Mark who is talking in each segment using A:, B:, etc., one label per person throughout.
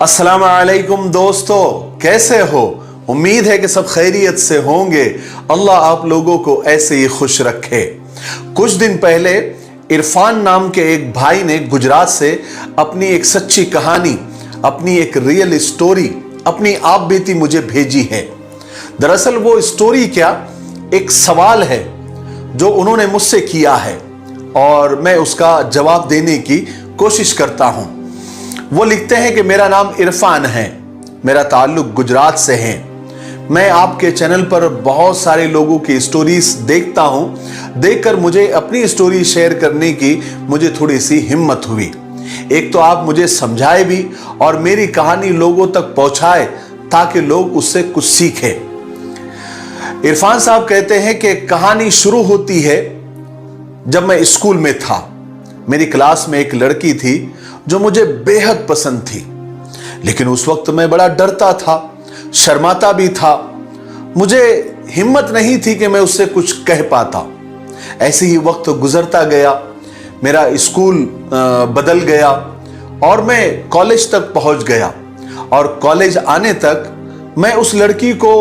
A: अस्सलाम वालेकुम दोस्तों, कैसे हो? उम्मीद है कि सब खैरियत से होंगे। अल्लाह आप लोगों को ऐसे ही खुश रखे। कुछ दिन पहले इरफान नाम के एक भाई ने गुजरात से अपनी एक सच्ची कहानी, अपनी एक रियल स्टोरी, अपनी आप बीती मुझे भेजी है। दरअसल वो स्टोरी क्या, एक सवाल है जो उन्होंने मुझसे किया है और मैं उसका जवाब देने की कोशिश करता हूं। वो लिखते हैं कि मेरा नाम इरफान है, मेरा ताल्लुक गुजरात से है। मैं आपके चैनल पर बहुत सारे लोगों की स्टोरीज देखता हूं। देखकर मुझे अपनी स्टोरी शेयर करने की मुझे थोड़ी सी हिम्मत हुई। एक तो आप मुझे समझाए भी और मेरी कहानी लोगों तक पहुंचाए ताकि लोग उससे कुछ सीखें। इरफान साहब कहते हैं कि कहानी शुरू होती है जब मैं स्कूल में था। मेरी क्लास में एक लड़की थी जो मुझे बेहद पसंद थी, लेकिन उस वक्त मैं बड़ा डरता था, शर्माता भी था। मुझे हिम्मत नहीं थी कि मैं उससे कुछ कह पाता। ऐसे ही वक्त गुजरता गया, मेरा स्कूल बदल गया और मैं कॉलेज तक पहुंच गया। और कॉलेज आने तक मैं उस लड़की को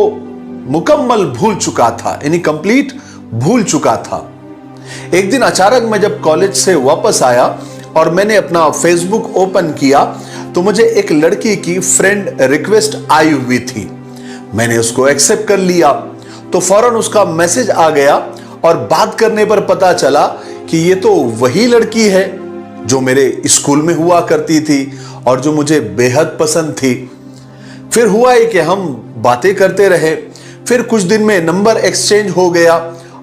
A: मुकम्मल भूल चुका था, यानी कंप्लीट भूल चुका था। एक दिन अचानक मैं जब कॉलेज से वापस आया और मैंने अपना फेसबुक ओपन किया तो मुझे एक लड़की की फ्रेंड रिक्वेस्ट आई हुई थी। मैंने उसको एक्सेप्ट कर लिया तो फौरन उसका मैसेज आ गया और बात करने पर पता चला कि ये तो वही लड़की है जो मेरे स्कूल में हुआ करती थी और जो मुझे बेहद पसंद थी। फिर हुआ है कि हम बातें करते रहे, फिर कुछ दिन में नंबर एक्सचेंज हो गया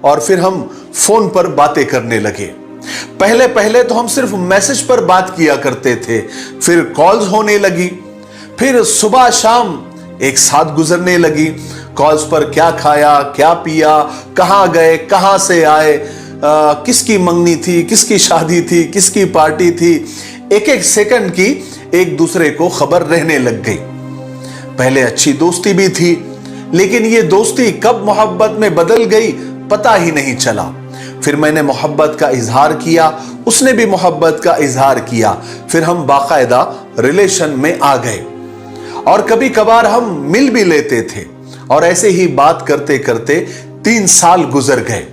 A: और फिर हम फोन पर बातें करने लगे। पहले पहले तो हम सिर्फ मैसेज पर बात किया करते थे, फिर कॉल्स होने लगी, फिर सुबह शाम एक साथ गुजरने लगी। कॉल्स पर क्या खाया, क्या पिया, कहां गए, कहां से आए, किसकी मंगनी थी, किसकी शादी थी, किसकी पार्टी थी, एक एक सेकंड की एक दूसरे को खबर रहने लग गई। पहले अच्छी दोस्ती भी थी, लेकिन ये दोस्ती कब मोहब्बत में बदल गई पता ही नहीं चला। फिर मैंने मोहब्बत का इजहार किया, उसने भी मोहब्बत का इजहार किया, फिर हम बाकायदा रिलेशन में आ गए और कभी कभार हम मिल भी लेते थे। और ऐसे ही बात करते करते 3 साल गुजर गए।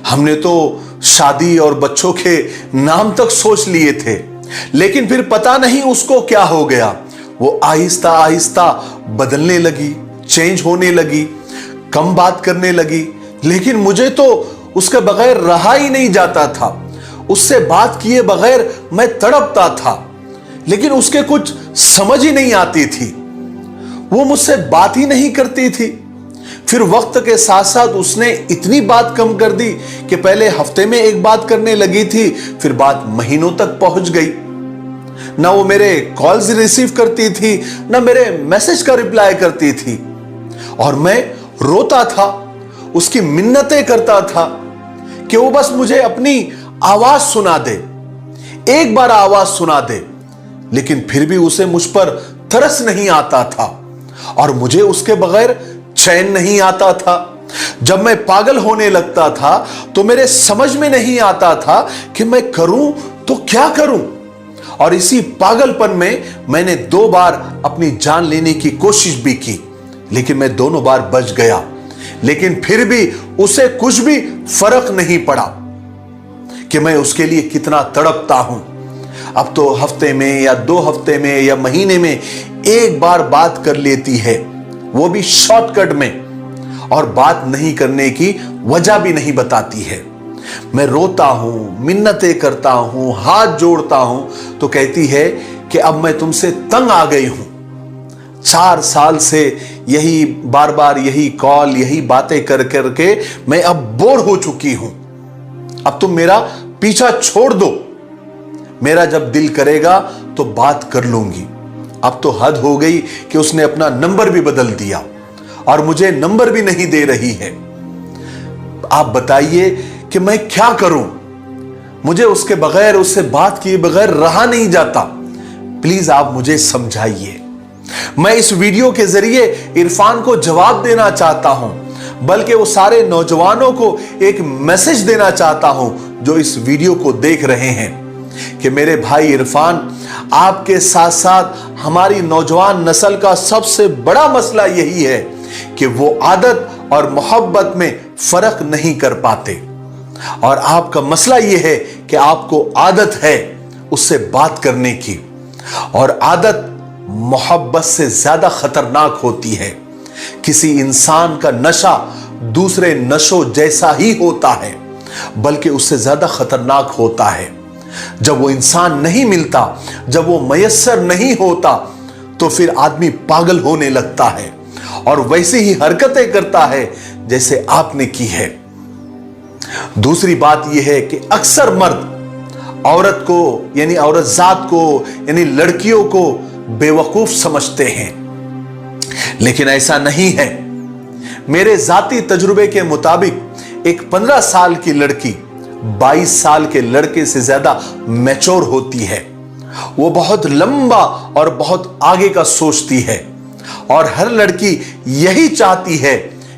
A: हमने तो शादी और बच्चों के नाम तक सोच लिए थे, लेकिन फिर पता नहीं उसको क्या हो गया। वो आहिस्ता आहिस्ता बदलने लगी, चेंज होने लगी, कम बात करने लगी, लेकिन मुझे तो उसके बगैर रहा ही नहीं जाता था। उससे बात किए बगैर मैं तड़पता था, लेकिन उसके कुछ समझ ही नहीं आती थी। वो मुझसे बात ही नहीं करती थी। फिर वक्त के साथ साथ उसने इतनी बात कम कर दी कि पहले हफ्ते में एक बात करने लगी थी, फिर बात महीनों तक पहुंच गई। ना वो मेरे कॉल्स रिसीव करती थी, ना मेरे मैसेज का रिप्लाई करती थी। और मैं रोता था, उसकी मिन्नतें करता था कि वो बस मुझे अपनी आवाज सुना दे, एक बार आवाज सुना दे। लेकिन फिर भी उसे मुझ पर तरस नहीं आता था और मुझे उसके बगैर चैन नहीं आता था। जब मैं पागल होने लगता था तो मेरे समझ में नहीं आता था कि मैं करूं तो क्या करूं। और इसी पागलपन में मैंने 2 बार अपनी जान लेने की कोशिश भी की, लेकिन मैं दोनों बार बच गया। लेकिन फिर भी उसे कुछ भी फर्क नहीं पड़ा कि मैं उसके लिए कितना तड़पता हूं। अब तो हफ्ते में या 2 हफ्ते में या महीने में एक बार बात कर लेती है, वो भी शॉर्टकट में, और बात नहीं करने की वजह भी नहीं बताती है। मैं रोता हूं, मिन्नतें करता हूं, हाथ जोड़ता हूं तो कहती है कि अब मैं तुमसे तंग आ गई हूं। 4 साल से यही बार बार यही कॉल, यही बातें कर करके मैं अब बोर हो चुकी हूं। अब तुम मेरा पीछा छोड़ दो, मेरा जब दिल करेगा तो बात कर लूंगी। अब तो हद हो गई कि उसने अपना नंबर भी बदल दिया और मुझे नंबर भी नहीं दे रही है। आप बताइए कि मैं क्या करूं? मुझे उसके बगैर, उससे बात किए बगैर रहा नहीं जाता। प्लीज आप मुझे समझाइए। मैं इस वीडियो के जरिए इरफान को जवाब देना चाहता हूं, बल्कि वो सारे नौजवानों को एक मैसेज देना चाहता हूं जो इस वीडियो को देख रहे हैं कि मेरे भाई इरफान, आपके साथ साथ हमारी नौजवान नस्ल का सबसे बड़ा मसला यही है कि वो आदत और मोहब्बत में फर्क नहीं कर पाते। और आपका मसला यह है कि आपको आदत है उससे बात करने की, और आदत मोहब्बत से ज्यादा खतरनाक होती है। किसी इंसान का नशा दूसरे नशों जैसा ही होता है, बल्कि उससे ज्यादा खतरनाक होता है। जब वो इंसान नहीं मिलता, जब वो मयस्सर नहीं होता, तो फिर आदमी पागल होने लगता है और वैसी ही हरकतें करता है जैसे आपने की है। दूसरी बात यह है कि अक्सर मर्द औरत को यानी औरत जात को यानी लड़कियों को बेवकूफ समझते हैं, लेकिन ऐसा नहीं है। मेरे जाती तजुर्बे के मुताबिक एक 15 साल की लड़की 22 साल के लड़के से ज्यादा मैच्योर होती है। वो बहुत लंबा और बहुत आगे का सोचती है, और हर लड़की यही चाहती है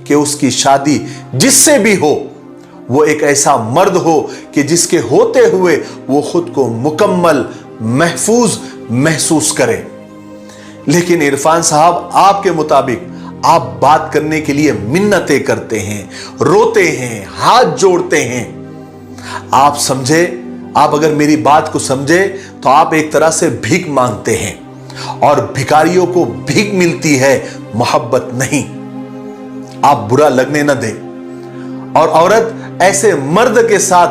A: कि उसकी शादी जिससे भी हो वो एक ऐसा मर्द हो कि जिसके होते हुए वो खुद को मुकम्मल महफूज महसूस करे। लेकिन इरफान साहब, आपके मुताबिक आप बात करने के लिए मिन्नतें करते हैं, रोते हैं, हाथ जोड़ते हैं। आप समझे, आप अगर मेरी बात को समझे तो आप एक तरह से भीख मांगते हैं, और भिखारियों को भीख मिलती है, मोहब्बत नहीं। आप बुरा लगने न दें। और औरत ऐसे मर्द के साथ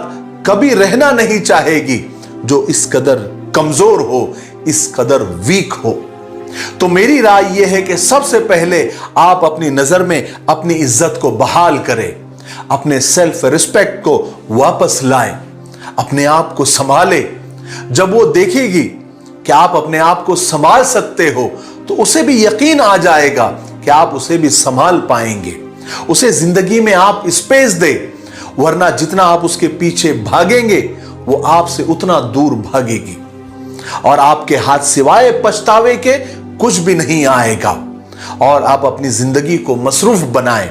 A: कभी रहना नहीं चाहेगी जो इस कदर कमजोर हो, इस कदर वीक हो। तो मेरी राय यह है कि सबसे पहले आप अपनी नजर में अपनी इज्जत को बहाल करें, अपने सेल्फ रिस्पेक्ट को वापस लाएं, अपने आप को संभालें। जब वो देखेगी कि आप अपने आप को संभाल सकते हो, तो उसे भी यकीन आ जाएगा कि आप उसे भी संभाल पाएंगे। उसे जिंदगी में आप स्पेस दे, वरना जितना आप उसके पीछे भागेंगे वो आपसे उतना दूर भागेगी, और आपके हाथ सिवाय पछतावे के कुछ भी नहीं आएगा। और आप अपनी जिंदगी को मसरूफ बनाएं,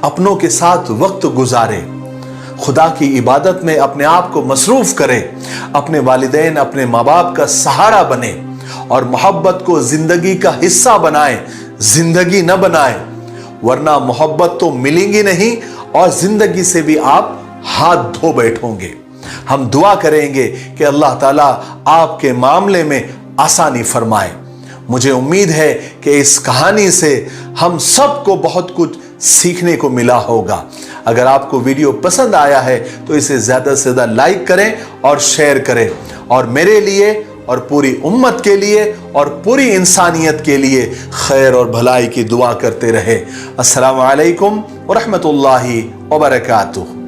A: अपनों के साथ वक्त गुजारें, खुदा की इबादत में अपने आप को मसरूफ करें, अपने वालिदैन, अपने माँ बाप का सहारा बने, और मोहब्बत को जिंदगी का हिस्सा बनाएं, जिंदगी न बनाएं, वरना मोहब्बत तो मिलेंगी नहीं और जिंदगी से भी आप हाथ धो बैठोगे। हम दुआ करेंगे कि अल्लाह ताला आपके मामले में आसानी फरमाए। मुझे उम्मीद है कि इस कहानी से हम सबको बहुत कुछ सीखने को मिला होगा। अगर आपको वीडियो पसंद आया है तो इसे ज्यादा से ज्यादा लाइक करें और शेयर करें, और मेरे लिए और पूरी उम्मत के लिए और पूरी इंसानियत के लिए खैर और भलाई की दुआ करते रहे। अस्सलामु अलैकुम व रहमतुल्लाहि व बरकातुहू।